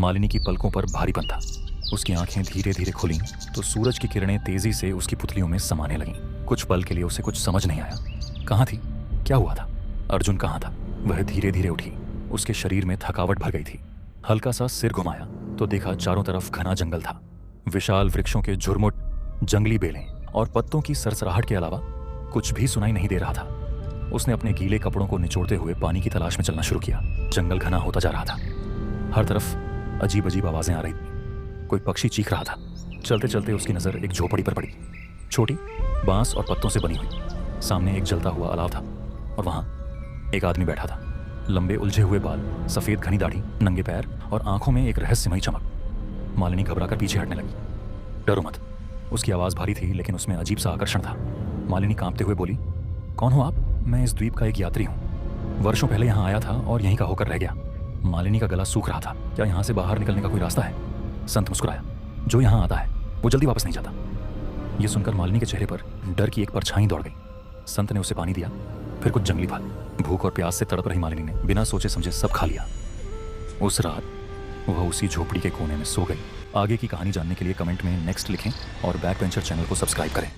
मालिनी की पलकों पर भारीपन था। उसकी आंखें धीरे धीरे खुलीं तो सूरज की किरणें तेजी से उसकी पुतलियों में समाने लगीं। कुछ पल के लिए उसे कुछ समझ नहीं आया। कहाँ थी? क्या हुआ था? अर्जुन कहाँ था? वह धीरे धीरे उठी। उसके शरीर में थकावट भर गई थी। हल्का सा सिर घुमाया तो देखा चारों तरफ घना जंगल था। विशाल वृक्षों के झुरमुट, जंगली बेलें और पत्तों की सरसराहट के अलावा कुछ भी सुनाई नहीं दे रहा था। उसने अपने गीले कपड़ों को निचोड़ते हुए पानी की तलाश में चलना शुरू किया। जंगल घना होता जा रहा था। हर तरफ अजीब अजीब आवाजें आ रही थी। कोई पक्षी चीख रहा था। चलते चलते उसकी नजर एक झोपड़ी पर पड़ी। छोटी, बांस और पत्तों से बनी हुई। सामने एक जलता हुआ अलाव था और वहां एक आदमी बैठा था। लंबे उलझे हुए बाल, सफेद घनी दाढ़ी, नंगे पैर और आंखों में एक रहस्यमयी चमक। मालिनी घबराकर पीछे हटने लगी। डरो मत। उसकी आवाज भारी थी लेकिन उसमें अजीब सा आकर्षण था। मालिनी कांपते हुए बोली, कौन हो आप? मैं इस द्वीप का एक यात्री हूँ। वर्षों पहले यहाँ आया था और यहीं का होकर रह गया। मालिनी का गला सूख रहा था। क्या यहाँ से बाहर निकलने का कोई रास्ता है? संत मुस्कुराया। जो यहाँ आता है वो जल्दी वापस नहीं जाता। ये सुनकर मालिनी के चेहरे पर डर की एक परछाई दौड़ गई। संत ने उसे पानी दिया, फिर कुछ जंगली फल। भूख और प्यास से तड़प रही मालिनी ने बिना सोचे समझे सब खा लिया। उस रात वह उसी झोपड़ी के कोने में सो गई। आगे की कहानी जानने के लिए कमेंट में नेक्स्ट लिखें और बैक वेंचर चैनल को सब्सक्राइब करें।